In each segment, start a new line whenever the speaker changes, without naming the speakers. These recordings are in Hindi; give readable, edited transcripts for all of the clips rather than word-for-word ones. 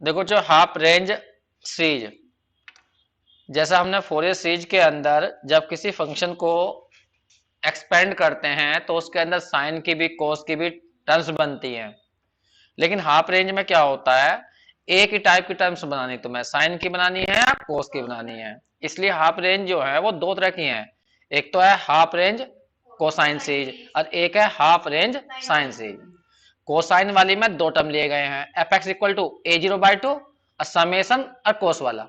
देखो जो हाफ रेंज सीरीज, जैसा हमने फोरियर सीरीज के अंदर जब किसी फंक्शन को एक्सपेंड करते हैं तो उसके अंदर साइन की भी कोस की भी टर्म्स बनती हैं। लेकिन हाफ रेंज में क्या होता है, एक ही टाइप की टर्म्स बनानी, तुम्हें साइन की बनानी है या कोस की बनानी है। इसलिए हाफ रेंज जो है वो दो तरह की है, एक तो है हाफ रेंज कोसाइन सीरीज और एक है half range sine series. Cosine वाली में दो टर्म लिए गए हैं, f x equal to a zero by two और समेसन और कोस वाला।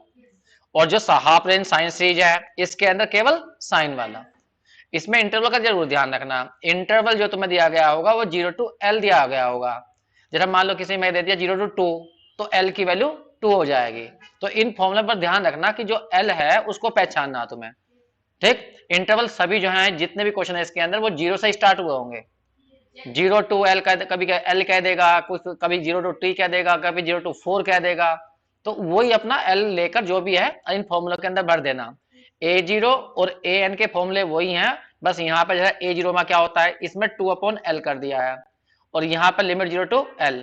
और जो हाफ रेंज साइन सीरीज है इसके अंदर केवल साइन वाला। इसमें इंटरवल का जरूर ध्यान रखना, इंटरवल जो तुम्हें दिया गया होगा वो 0 to L दिया गया होगा। जरा मान लो किसी में दे दिया 0 to 2, तो L की वैल्यू 2 हो जाएगी। तो इन फॉर्मूले पर ध्यान रखना कि जो L है उसको पहचानना तुम्हें। ठीक, इंटरवल सभी जो है जितने भी क्वेश्चन है इसके अंदर वो 0 से स्टार्ट हुए होंगे। 0 to L कह, कभी L कह देगा, कुछ कभी 0 to T कह देगा, कभी 0 to 4 कह देगा। तो वही अपना L लेकर जो भी है इन फॉर्मूलों के अंदर भर देना। A0 और AN के फॉर्मूले वही हैं, बस यहाँ पे जो है A0 में क्या होता है, इसमें 2/L कर दिया है और यहाँ पे लिमिट 0 to L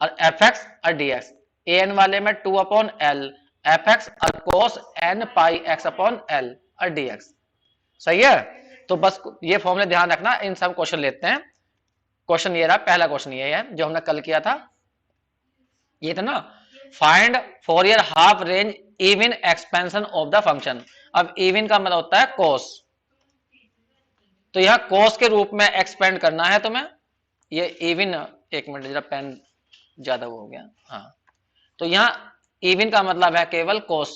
और fx और dx। AN वाले में 2/L fx और cos n पाई x/L और dx। सही है। तो बस ये फॉर्मूले ध्यान रखना, इन सब क्वेश्चन लेते हैं। क्वेश्चन ये रहा, पहला क्वेश्चन ये है जो हमने कल किया था, ये था ना, find Fourier half range even expansion of the function. अब इवन का मतलब होता है कोस, तो यहां कोस के रूप में एक्सपेंड करना है तुम्हें। ये इवन, एक मिनट जरा पेन ज्यादा हो गया, हाँ। तो यहाँ इवन का मतलब है केवल कोस,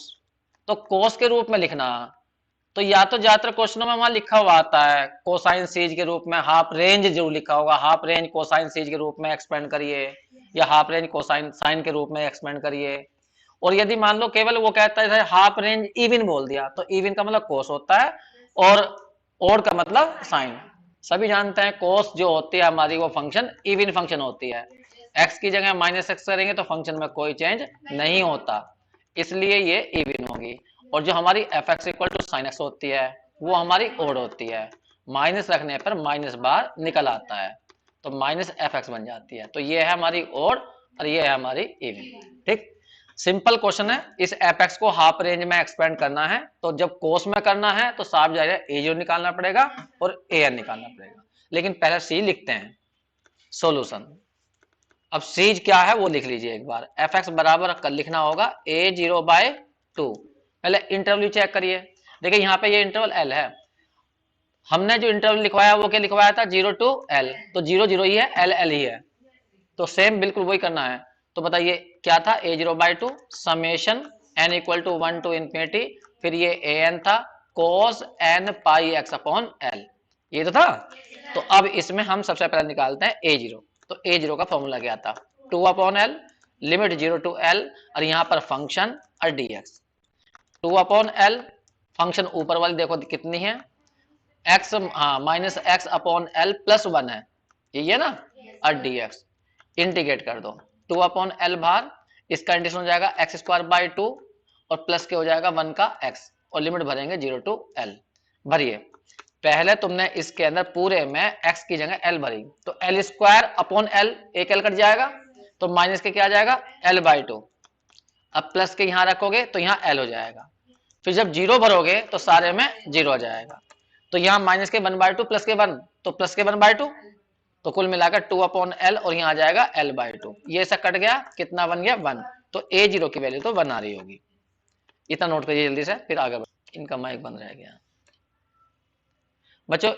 तो कोस के रूप में लिखना। तो या तो ज्यादातर क्वेश्चनों में वहां लिखा हुआ आता है कोसाइन सीरीज के रूप में, हाफ रेंज जरूर लिखा होगा, हाफ रेंज कोसाइन सीरीज के रूप में एक्सपेंड करिए या हाफ रेंज कोसाइन साइन के रूप में एक्सपेंड करिए। और यदि मान लो केवल वो कहता है हाफ रेंज इवन बोल दिया तो इवन का मतलब कोस होता है और ओड का मतलब साइन। सभी जानते हैं कोस जो होती है हमारी वो फंक्शन इवन फंक्शन होती है, एक्स की जगह -x करेंगे तो फंक्शन में कोई चेंज नहीं होता, इसलिए ये इवन होगी। और जो हमारी f x equal to sine x होती है वो हमारी ओड होती है, माइनस रखने पर माइनस बार निकल आता है तो माइनस एफ एक्स बन जाती है। तो ये है हमारी ओड और ये है हमारी इवन। ठीक, सिंपल क्वेश्चन है। इस एफ एक्स को हाफ रेंज में एक्सपेंड करना है तो जब कोस में करना है तो साफ जाएगा A0 निकालना पड़ेगा और AN निकालना पड़ेगा। लेकिन पहले सी लिखते हैं सॉल्यूशन। अब सीज क्या है वो लिख लीजिए एक बार, एफ एक्स बराबर कर लिखना होगा A0/2। पहले इंटरवल चेक करिए, देखिए यहाँ पे ये इंटरवल L है, हमने जो इंटरवल लिखवाया वो क्या लिखवाया था 0 to L, तो 0 0 ही है, L L ही है, तो सेम बिल्कुल वही करना है। तो बताइए क्या था, A0/2 summation n equal to 1 to infinity, फिर ये an था cos n पाई x/L, ये तो था। तो अब इसमें हम सबसे पहले निकालते हैं A0। तो A0 का फॉर्मूला क्या था, 2/L लिमिट 0 to L और यहाँ पर फंक्शन और dx। 2/L फंक्शन ऊपर वाली देखो कितनी है, x, हाँ -x/L +1 है, यही है ना, और dx इंटीग्रेट कर दो 2/L बाहर, इसका इंटीग्रेशन हो जाएगा x²/2 और प्लस के हो जाएगा 1 का x और लिमिट भरेंगे 0 to L। भरिए, पहले तुमने इसके अंदर पूरे में x की जगह L भरी तो L²/L, एक L कट जाएगा तो माइनस के क्या आ जाएगा L/2। अब प्लस के यहां रखोगे तो यहाँ L हो जाएगा, फिर जब 0 भरोगे तो सारे में 0 आ जाएगा। तो यहाँ माइनस के 1/2 प्लस के 1 तो प्लस के 1/2, तो कुल मिलाकर 2/L और यहाँ आ जाएगा L/2। ये सब कट गया, कितना बन गया 1, तो A0 की वैल्यू तो 1 आ रही होगी। इतना नोट करिए जल्दी से, फिर आगे इनका माइक बंद रह गया बच्चों,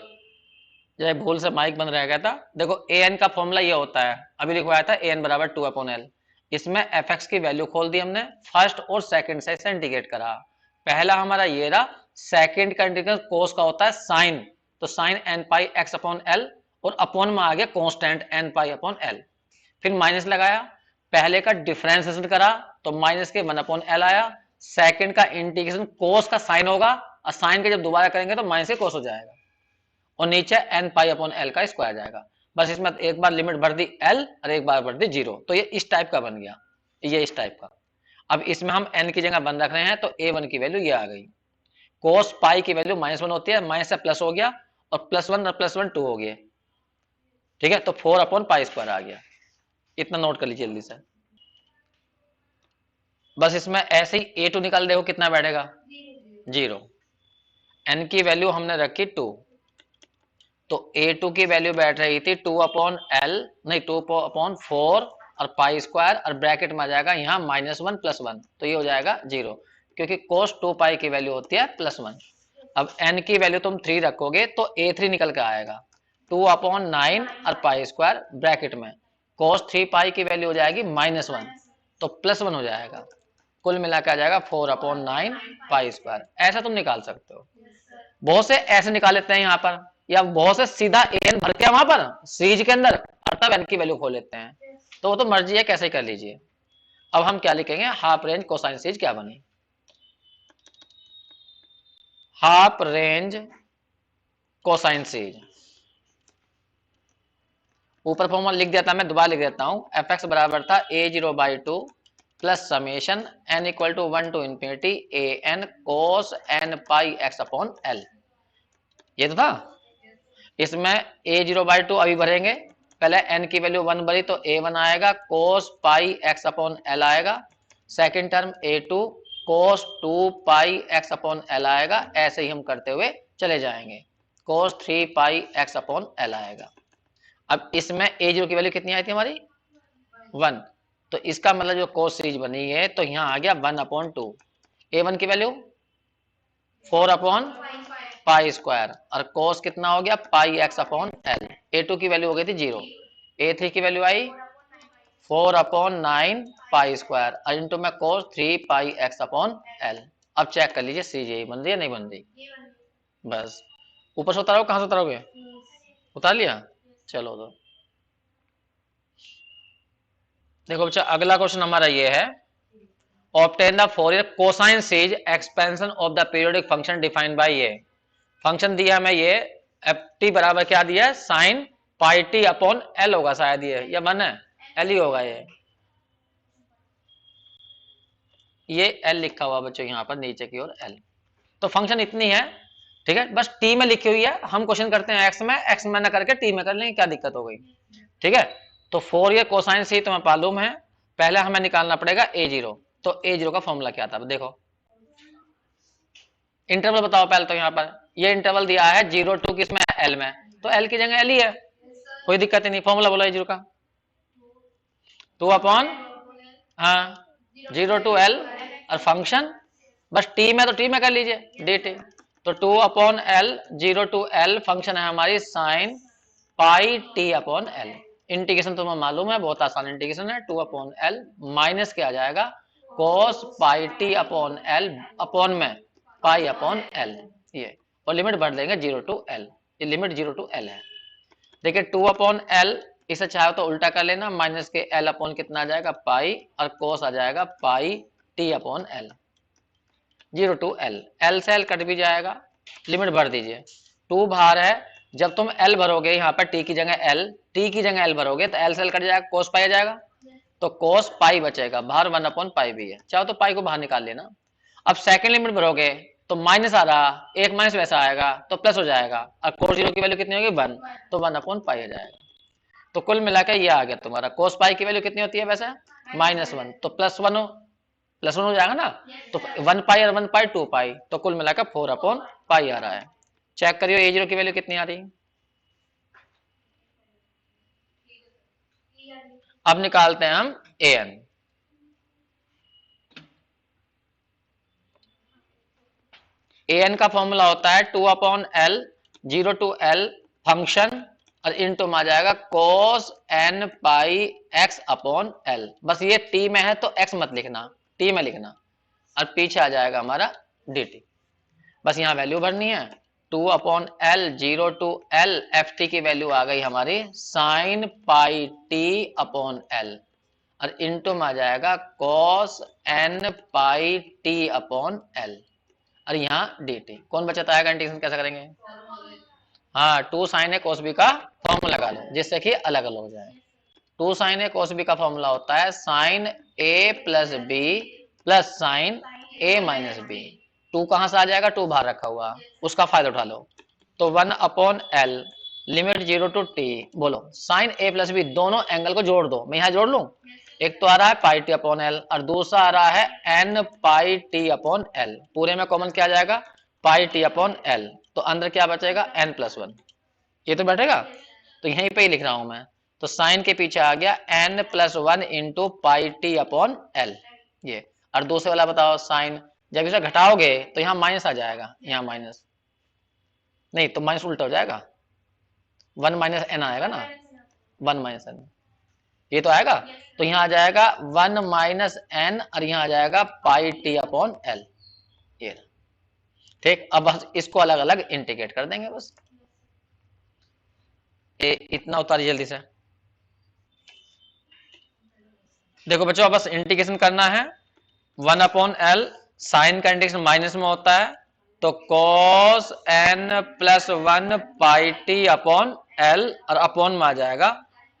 जब भूल से माइक बंद रह गया था। देखो an का फॉर्मूला ये होता है, अभी लिखवाया था an बराबर 2/L, इसमें fx की वैल्यू खोल दी हमने, फर्स्ट और सेकंड से इसे इंटीग्रेट करा। पहला हमारा ये रहा, सेकंड का इंटीग्रेशन कोस का होता है साइन, तो साइन n पाई x/L और अपॉन में आ गया कांस्टेंट n पाई/L। फिर माइनस लगाया, पहले का डिफरेंशिएशन करा तो माइनस के 1/L आया, सेकंड का इंटीग्रेशन कोस का साइन होगा और साइन के जब दोबारा करेंगे तो माइनस के कोस हो जाएगा और नीचे n पाई/L का स्क्वायर जाएगा। बस इसमें एक बार लिमिट भर दी L और एक बार भर दी 0, तो ये इस टाइप का बन गया, ये इस टाइप का। अब इसमें हम n की जगह 1 रख रहे हैं तो A1 की वैल्यू ये आ गई, कोस पाई की वैल्यू -1 होती है, माइनस से प्लस हो गया और +1 और +1 2 हो गए, ठीक है, तो 4/π² आ गया। इतना नोट कर लीजिए जल्दी से। बस इसमें ऐसे ही ए टू निकाल देखो कितना बैठेगा, 0। एन की वैल्यू हमने रखी 2, तो A2 की वैल्यू बैठ रही थी 2/L, नहीं 2/4 और पाई स्क्वायर, और ब्रैकेट में आ जाएगा यहाँ -1 +1, तो ये हो जाएगा 0, क्योंकि cos 2 पाई की वैल्यू होती है +1। अब n की वैल्यू तुम 3 रखोगे तो A3 निकल के आएगा 2/9 और पाई स्क्वायर ब्रैकेट में, cos 3 पाई की वैल्यू हो जाएगी -1, तो +1 हो जाएगा, कुल मिला के आ जाएगा 4/9 पाई स्क्वायर। ऐसा तुम निकाल सकते हो। बहुत से ऐसे निकाल लेते हैं यहाँ पर, या बहुत से सीधा एन भर के वहां पर सीरीज के अंदर और तब एन की वैल्यू खोल लेते हैं, तो वो तो मर्जी है कैसे कर लीजिए। अब हम क्या लिखेंगे, हाफ रेंज कोसाइन सीरीज क्या बनी, हाफ रेंज कोसाइन सीरीज। ऊपर फॉर्मूला लिख दिया था, मैं दोबारा लिख देता हूं, एफ एक्स बराबर था a0/2 plus summation n equal to 1 to infinity a n cos n pi x upon l, ये तो था। इसमें a0/2 अभी भरेंगे, पहले n की वैल्यू 1 भरी तो a1 आएगा, cos पाई x अपॉन l आएगा, सेकेंड टर्म a2 cos 2 पाई x अपॉन l आएगा, ऐसे ही हम करते हुए चले जाएंगे, cos 3 पाई x अपॉन l आएगा। अब इसमें a0 की वैल्यू कितनी आई थी हमारी 1, तो इसका मतलब जो cos सीरीज बनी है तो यहाँ आ गया 1/2, a1 की वैल्यू 4 पाई स्क्वायर, और cos कितना हो गया पाई x अपॉन l, a2 की वैल्यू हो गई थी 0, a3 की वैल्यू आई 4/9 पाई स्क्वायर, और इंटू में cos 3 पाई x अपॉन l। अब चेक कर लीजिए सीरीज यही बन रही है नहीं बन रही, बस ऊपर से उतारो, कहां से उतारोगे, उतार लिया, चलो तो देखो बच्चा अगला क्वेश्चन हमारा ये है, obtain the Fourier cosine series expansion of the periodic function defined by ये। फंक्शन दिया हमें ये एफ टी बराबर क्या दिया है, sine pi T upon L होगा शायद, ये या मन है एल ही होगा, ये एल लिखा हुआ बच्चों यहाँ पर नीचे की ओर एल। तो फंक्शन इतनी है, ठीक है, बस टी में लिखी हुई है, हम क्वेश्चन करते हैं एक्स में ना करके टी में कर लेंगे, क्या दिक्कत हो गई, ठीक है। तो फोरियर कोसाइन सी तुम्हें मालूम है, पहले हमें निकालना पड़ेगा a0, तो a0 का फॉर्मूला क्या था देखो, इंटरवल बताओ पहले तो, यहाँ पर ये इंटरवल दिया है 0 to किसमें l में, तो l की जगह l ही है, कोई दिक्कत ही नहीं। फॉर्मूला बोलो a0 का 2/, हाँ 0 to l, और फंक्शन बस टी में तो टी में कर लीजिए dt, तो 2/l 0 to l फंक्शन है हमारी sine pi T upon l। Integration तुम्हें मालूम है, बहुत आसान इंटीग्रेशन है, 2/l माइनस क्या आ जाएगा cos pi T upon l upon में पाई अपॉन l, ये और लिमिट बढ़ देंगे 0 to l, ये लिमिट 0 to l है। देखिए 2/l, इसे चाहे तो उल्टा कर लेना, माइनस के l अपॉन कितना आ जाएगा पाई, और cos आ जाएगा pi T upon l, 0 to l, l से l कट भी जाएगा, लिमिट भर दीजिए, 2 बाहर है, जब तुम l भरोगे यहाँ पर t की जगह l, t की जगह l भरोगे तो l से l कट जाएगा, cos पाई आ जाएगा, तो cos पाई बचेगा, बाहर 1/पाई भी है, चाहो तो पाई को बाहर निकाल लेना। अब सेकंड लिमिट भरोगे तो माइनस आ रहा, एक माइनस वैसा आएगा तो प्लस हो जाएगा, और cos 0 की वैल्यू कितनी होगी 1, तो 1/पाई आ जाएगा। तो कुल मिलाकर ये आ गया तुम्हारा, cos पाई की वैल्यू कितनी होती है वैसे -1, तो +1 हो जाएगा ना, तो 1 पाई और 1 पाई 2 पाई, तो कुल मिलाकर 4/पाई आ रहा है। चेक करियो a0 की वैल्यू कितनी आ रही है। अब निकालते हैं हम an, an का फॉर्मूला होता है 2/l 0 to l फंक्शन, और इनटू में आ जाएगा cos n pi x upon l, बस ये t में है तो x मत लिखना, t में लिखना, और पीछे आ जाएगा हमारा dt, बस यहाँ वैल्यू भरनी है 2/l 0 to l, ft की वैल्यू आ गई हमारी sine pi t upon l, और इनटू में आ जाएगा cos n पाई t अपॉन l, और यहाँ dt, कौन बचाता है, इंटीग्रेशन कैसे करेंगे, हाँ 2 sin a cos b का फॉर्मूला लगा लो जिससे कि अलग अलग हो जाए। 2 sin a cos b का फॉर्मूला होता है sin a plus b plus sign a minus b, 2 कहां से आ जाएगा, 2 बाहर रखा हुआ, उसका फायदा उठा लो, तो 1/l लिमिट 0 to t, बोलो sin a प्लस b, दोनों एंगल को जोड़ दो, मैं यहाँ जोड़ लूं, एक तो आ रहा है पाई टी अपॉन एल और दूसरा आ रहा है N pi T upon L. पूरे में कॉमन क्या आ जाएगा, पाई टी अपॉन एल। तो अंदर क्या बचेगा, एन प्लस वन। ये तो बैठेगा, तो यहीं पे ही लिख रहा हूं मैं। तो साइन के पीछे आ गया n plus one into pi T upon l ये। और दूसरे वाला बताओ साइन, जब इसे घटाओगे तो यहाँ माइनस आ जाएगा, यहाँ माइनस नहीं तो माइनस उल्टा हो जाएगा, वन माइनस एन आएगा ना, वन माइनस एन ये तो आएगा। तो यहाँ आ जाएगा वन माइनस एन और यहाँ आ जाएगा पाई टी अपॉन एल ये। ठीक, अब बस इसको अलग अलग इंटीग्रेट कर देंगे बस। इतना उतारिए जल्दी से। देखो बच्चों बस इंटीग्रेशन करना है, वन अपॉन एल साइन का इंटीग्रेशन माइनस में होता है, तो cos n plus one pi T upon L और अपॉन में आ जाएगा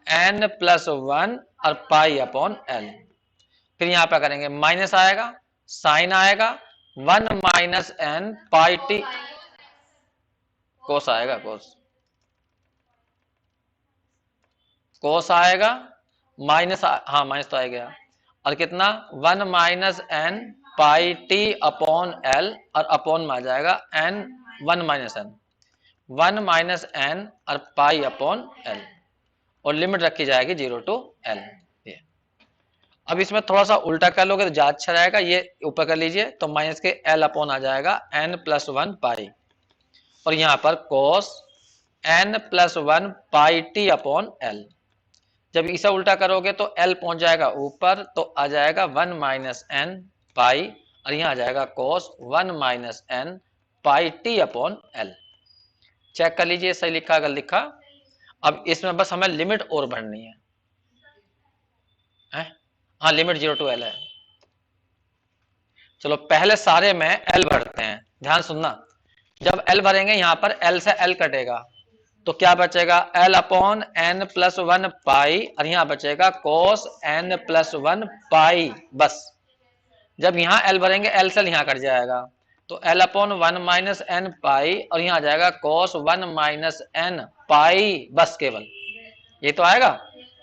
n प्लस वन और पाई अपॉन एल। फिर यहां पे करेंगे माइनस आएगा, साइन आएगा, one minus n pi T कोस आएगा, कोस आएगा माइनस हाँ माइनस तो आ गया, और कितना one minus n pi T upon L और अपॉन में आ जाएगा एन वन माइनस एन और पाई अपॉन एल, और लिमिट रखी जाएगी 0 टू एल। अब इसमें थोड़ा सा उल्टा कर लोगे तो ज्यादा अच्छा रहेगा, ये ऊपर कर लीजिए तो माइनस के एल अपॉन आ जाएगा एन प्लस वन पाई, और यहां पर cos n plus one pi T upon L. जब इसे उल्टा करोगे तो एल पहुंच जाएगा ऊपर, तो आ जाएगा वन माइनस एन पाई, और यहां आ जाएगा cos one minus n pi T upon L. Check कर लीजिए सही लिखा अगर लिखा। अब इसमें बस हमें लिमिट और भरनी है, हाँ लिमिट 0 टू एल है। चलो पहले सारे में एल भरते हैं, ध्यान सुनना। जब एल भरेंगे यहां पर एल से एल कटेगा तो क्या बचेगा, l upon n plus one pi, और यहां बचेगा cos n plus one pi बस। जब यहां एल भरेंगे एल से यहां कट जाएगा, तो L upon one minus n pi, और यहां आ जाएगा cos one minus n pi बस केवल, ये तो आएगा।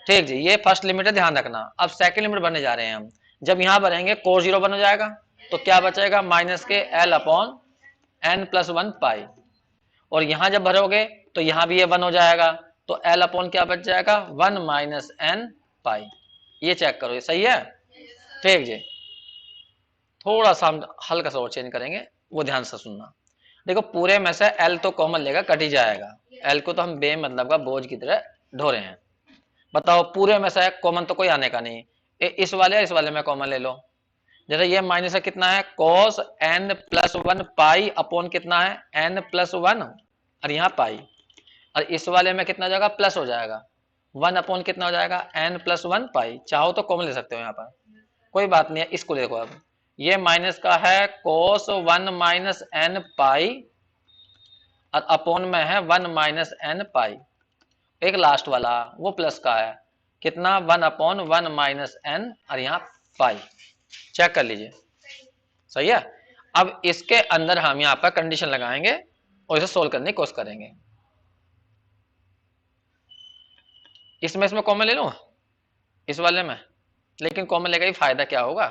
ठीक जी, ये फर्स्ट लिमिट है, ध्यान रखना। अब सेकंड लिमिट भरने जा रहे हैं हम। जब यहां भरेंगे कोस जीरो बन जाएगा, तो क्या बचेगा minus k l upon n plus one pi, और यहां जब भरोगे तो यहां भी ये वन हो जाएगा, तो एल अपॉन क्या बच जाएगा वन माइनस एन पाई। ये चेक करो ये सही है। ठीक जी, थोड़ा सा हम हल्का सा और चेंज करेंगे, वो ध्यान से सुनना। देखो पूरे में से एल तो कॉमन लेगा, कट ही जाएगा, एल को तो हम बे मतलब का बोझ की तरह ढो रहे हैं। बताओ पूरे में से कॉमन तो कोई आने का नहीं, इस वाले में कॉमन ले लो। जैसे ये माइनस कितना है cos n plus one pi upon कितना है n प्लस वन, और यहाँ पाई, और इस वाले में कितना हो जाएगा प्लस हो जाएगा, वन अपॉन कितना हो जाएगा n प्लस वन पाई। चाहो तो कॉमन ले सकते हो यहाँ पर, कोई बात नहीं है। इसको देखो अब, ये माइनस का है cos one minus n pi, और अपॉन में है वन माइनस एन पाई। एक लास्ट वाला वो प्लस का है, कितना one upon one minus n, और यहाँ पाई। चेक कर लीजिए सही है। अब इसके अंदर हम यहाँ पर कंडीशन लगाएंगे और इसे सोल्व करने की कोशिश करेंगे। इसमें कॉमन ले लूं इस वाले में, लेकिन कॉमन लेकर ही फायदा क्या होगा,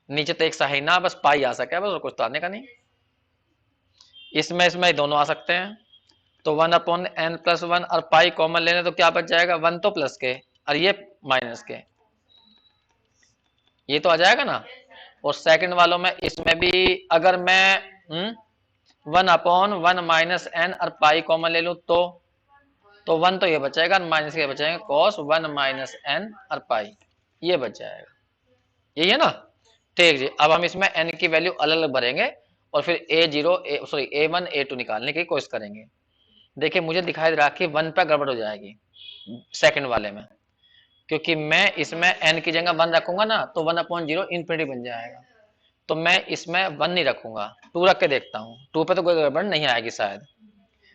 नीचे तो एक सही ना बस पाई आ सके बस, और कुछ तो आने का नहीं। इसमें दोनों आ सकते हैं, तो one upon n plus one और पाई कॉमन लेने तो क्या बच जाएगा, वन तो प्लस के और ये माइनस के, ये तो आ जाएगा ना। और सेकंड वालों में इसमें भी अगर मैं one upon one minus n और पाई कॉमन ले लूं तो वन तो ये बचेगा, माइनस के बचेंगे कॉस वन माइनस एन और पाई, ये बच जाएगा। यही है ना। ठीक जी, अब हम इसमें एन की वैल्यू अलग अलग भरेंगे और फिर ए वन ए टू निकालने की कोशिश करेंगे। देखिए मुझे दिखाई दे रहा कि वन पे गड़बड़ हो जाएगी सेकंड वाले में, क्योंकि मैं इसमें एन की जगह वन रखूंगा ना तो वन अपॉन जीरो इन्फिनिटी बन जाएगा, तो मैं इसमें वन नहीं रखूंगा, टू रख के देखता हूँ, टू पे तो कोई गड़बड़ नहीं आएगी शायद।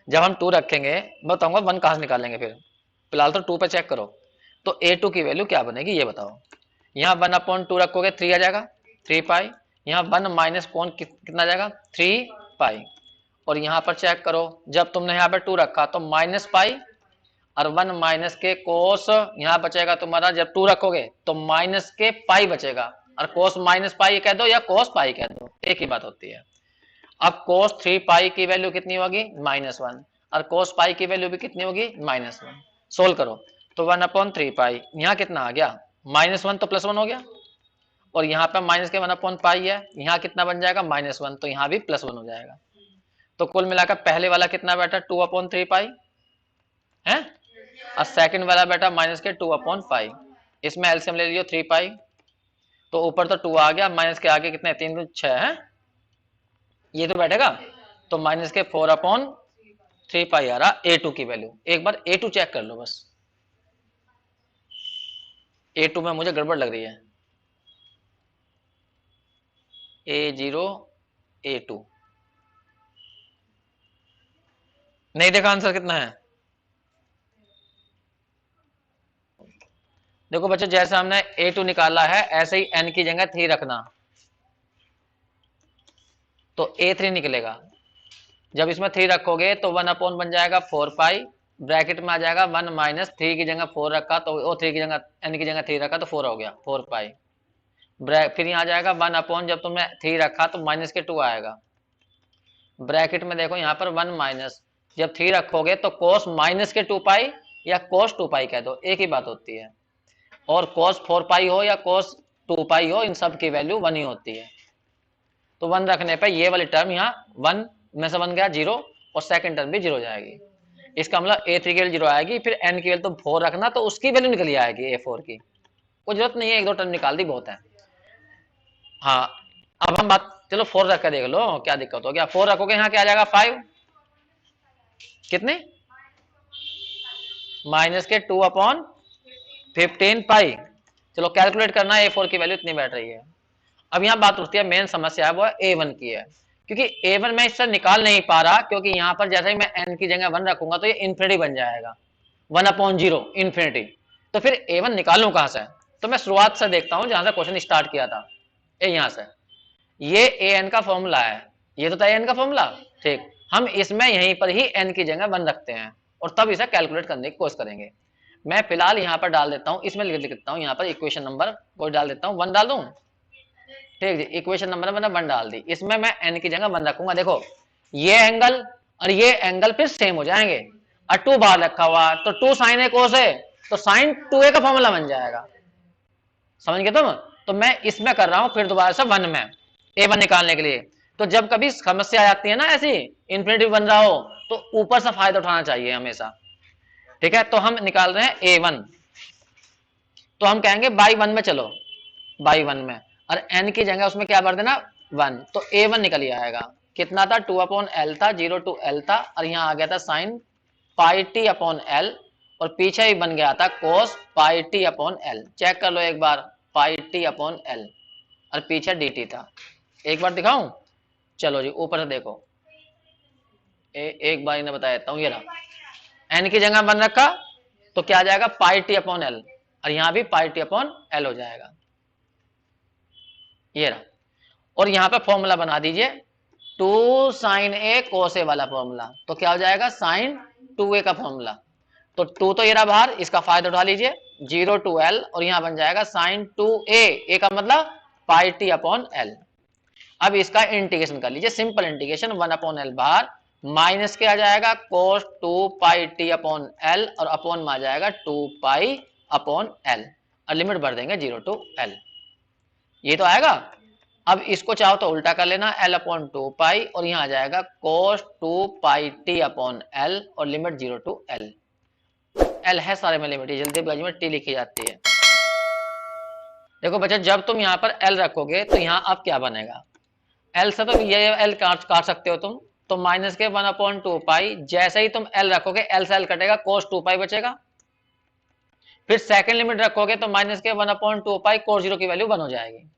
जब हम टू रखेंगे मैं बताऊंगा वन कहां से निकालेंगे, फिर फिलहाल तो टू पे चेक करो। तो ए टू की वैल्यू क्या बनेगी ये बताओ। यहाँ वन अपॉन टू रखोगे थ्री आ जाएगा, थ्री पाई। यहाँ वन माइनस कौन कितना आ जाएगा थ्री पाई, और यहाँ पर चेक करो जब तुमने यहाँ पर टू रखा तो माइनस पाई, और 1 माइनस के कोस यहाँ बचेगा तुम्हारा, जब 2 रखोगे तो माइनस के पाई बचेगा, और कोस माइनस पाई कह दो या कोस पाई कह दो, एक ही बात होती है। अब कोस 3 पाई की वैल्यू कितनी होगी, -1, और कोस पाई की वैल्यू भी कितनी होगी, -1। सोल्व करो तो 1/3 पाई, यहाँ कितना आ गया, -1 तो +1 हो गया, और यहाँ पे माइनस के 1/पाई है, यहाँ कितना बन जाएगा, -1, तो यहाँ भी +1 हो जाएगा। तो कुल मिलाकर पहले वाला कितना बेटा, 2/3 पाई है, और सेकंड वाला बेटा माइनस के 2/5। इसमें एलसीएम ले लियो 3 पाई, तो ऊपर तो 2 आ गया, माइनस के आगे कितने, 3 2 6 है, ये तो बैठेगा, तो माइनस के 4/3 पाई आ रहा A2 की वैल्यू। एक बार A2 चेक कर लो बस, A2 में मुझे गड़बड़ लग रही है, A0 A2 नहीं देखा आंसर कितना है। देखो बच्चों, जैसे हमने A2 निकाला है ऐसे ही n की जगह 3 रखना, तो A3 निकलेगा। जब इसमें 3 रखोगे तो 1 बन जाएगा 4 पाई, ब्रैकेट में आ जाएगा 1 माइनस 3 की जगह 4 रखा तो वो 3 की जगह n की जगह 3 रखा तो 4 हो गया, 4 पाई। फिर यहाँ आ जाएगा 1 जब तुमने 3 रखा तो माइनस के 2 आएगा, ब्रैकेट में देखो यहाँ पर 1 माइनस, जब 3 रखोगे तो कोस माइनस के 2 पाई या कोस 2 पाई कह दो, एक ही बात होती है। और कोस 4 पाई हो या कोस 2 पाई हो, इन सब की वैल्यू 1 ही होती है। तो 1 रखने पर ये वाली टर्म यहाँ 1 में से बन गया 0, और सेकंड टर्म भी 0 हो जाएगी। इसका मतलब A3 की वैल्यू 0 आएगी, फिर n की वैल्यू तो 4 रखना, तो उसकी वैल्यू निकली आएगी A4 की, कोई जरूरत नहीं है 1 2 टर्म निकाल दी बहुत है। हाँ, अब हम बात, चलो 4 रख कर देख लो क्या दिक्कत हो गया। 4 रखोगे यहाँ क्या आ जाएगा, 5 कितने, माइनस के 2/15 पाई। चलो कैलकुलेट करना है, A4 की वैल्यू इतनी बैठ रही है। अब यहाँ बात उठती है, मेन समस्या है वो है A1 की है, क्योंकि A1 मैं इससे निकाल नहीं पा रहा, क्योंकि यहाँ पर जैसे ही मैं n की जगह 1 रखूंगा तो ये इन्फिनिटी बन जाएगा, 1/0 इन्फिनिटी। तो फिर A1 निकालूं कहां से, तो मैं शुरुआत से देखता हूं जहां से क्वेश्चन स्टार्ट किया था, यहां से। ये an का फॉर्मूला है, ये तो था an का फॉर्मूला, ठीक। हम इसमें यहीं पर ही n की जगह 1 रखते हैं, और तब इसे कैलकुलेट करने की कोशिश करेंगे। मैं फिलहाल यहाँ पर डाल देता हूँ, इसमें लिख देता हूँ यहाँ पर इक्वेशन नंबर कोई डाल देता हूँ, 1 डाल दूं, ठीक जी। इक्वेशन नंबर मैंने 1 डाल दी, इसमें मैं n की जगह 1 रखूंगा। देखो ये एंगल और ये एंगल फिर सेम हो जाएंगे, और 2 बाहर रखा हुआ तो 2 साइन ए कोस है, तो साइन 2a का फॉर्मूला बन जाएगा, समझ गए तुम। तो मैं इसमें कर रहा हूं फिर दोबारा से 1 में A1 निकालने के लिए। तो जब कभी समस्या आती है ना ऐसी, इन्फिनिटी बन रहा हो, तो ऊपर से फायदा उठाना चाहिए हमेशा, ठीक है। तो हम निकाल रहे हैं A1, तो हम कहेंगे बाई 1 में, चलो बाई 1 में, और n की जगह उसमें क्या भर देना, 1, तो A1 निकल ही आएगा। कितना था, 2/L था, 0 to L था, और यहाँ आ गया था sine pi T upon L, और पीछे ही बन गया था कोस pi T upon L. Check कर लो एक बार, पाई टी अपॉन एल, और पीछे डी टी था। एक बार दिखाऊं, चलो जी ऊपर से देखो, एक बार इन्हें बता देता हूँ, ये रहा एन की जगह बन रखा, तो क्या आ जाएगा, पाई टी अपॉन एल, और यहाँ भी पाई टी अपॉन एल हो जाएगा, ये रहा। और यहाँ पे फॉर्मूला बना दीजिए 2 साइन ए कोस ए वाला फॉर्मूला, तो क्या हो जाएगा, साइन 2a का फॉर्मूला। तो 2 तो ये रहा बाहर, इसका फायदा उठा लीजिए, 0 to L, और यहां बन जाएगा साइन 2a, ए का मतलब पाई टी अपॉन एल। अब इसका इंटीग्रेशन कर लीजिए, सिंपल इंटीग्रेशन, 1/L बाहर, माइनस के आ जाएगा कोस 2 पाई टी अपॉन एल, और अपॉन में आ जाएगा 2 पाई अपॉन एल, और लिमिट भर देंगे 0 to L, ये तो आएगा। अब इसको चाहो तो उल्टा कर लेना, L अपॉन 2 पाई, और यहाँ आ जाएगा कोस 2 पाई टी अपॉन एल, और लिमिट 0 to L। L है सारे में लिमिट, जल्दीबाजी में टी लिखी जाती है। देखो बच्चा, जब तुम यहाँ पर L रखोगे तो यहाँ अब क्या बनेगा, L से तो ये L काट सकते हो तुम, तो माइनस के 1/2 पाई, जैसे ही तुम L रखोगे L से L कटेगा, कोस 2 पाई बचेगा। फिर सेकंड लिमिट रखोगे तो माइनस के 1/2 पाई, कोस 0 की वैल्यू 1 हो जाएगी,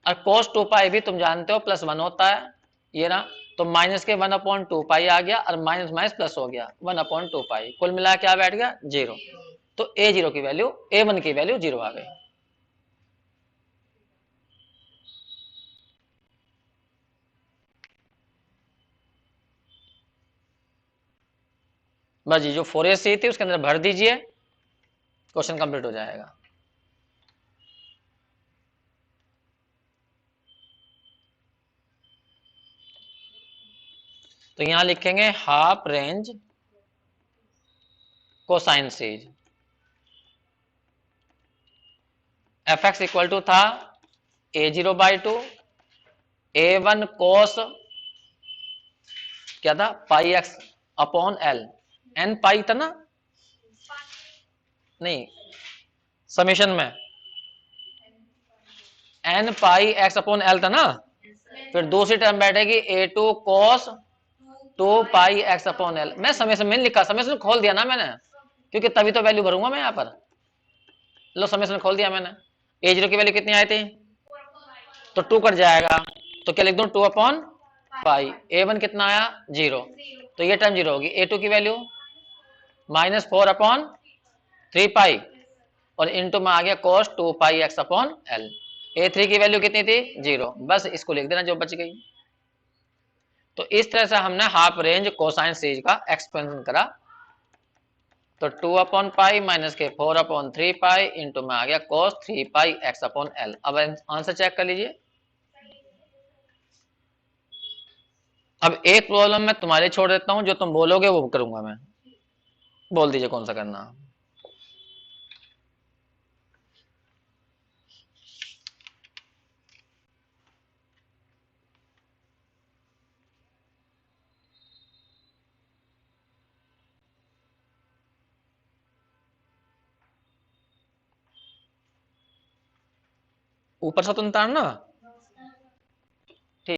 और कोस 2 पाई भी तुम जानते हो +1 होता है, ये ना। तो माइनस के 1/2 पाई आ गया, और माइनस माइनस प्लस हो गया 1/2 पाई, कुल मिला क्या बैठ गया, 0। तो A0 की वैल्यू, A1 की वैल्यू 0 आ गई। बस ये जो 4AC थी उसके अंदर भर दीजिए, क्वेश्चन कंप्लीट हो जाएगा। तो यहां लिखेंगे half range cosine series. F x equal to था A0/2 A1 कोस क्या था pi x upon l, n pi था ना, नहीं समेशन में n pi x upon l था ना, फिर दूसरी टर्म बैठेगी A2 cos 2 pi x upon l. मैं समेशन में लिखा, समेशन खोल दिया ना मैंने, क्योंकि तभी तो वैल्यू भरूंगा मैं यहाँ पर। लो समेशन खोल दिया मैंने। A0 की वैल्यू कितनी आई थी, तो 2 कट जाएगा, तो क्या लिख दूं 2/पाई। A1 कितना आया 0, तो ये टर्म 0 होगी। A2 की वैल्यू -4/3 पाई और इंटू में आ गया cos 2 pi x upon L. A3 की वैल्यू कितनी थी 0, बस इसको लिख देना जो बच गई। तो इस तरह से हमने हाफ रेंज कोसाइन सीरीज का एक्सपेंशन करा। तो 2/पाई माइनस के 4/3 पाई इंटू में आ गया cos 3 पाई एक्स अपॉन एल। अब आंसर चेक कर लीजिए। अब एक प्रॉब्लम मैं तुम्हारे छोड़ देता हूं, जो तुम बोलोगे वो करूंगा मैं। बोल दीजिए कौन सा करना। ऊपर से तो उतारना।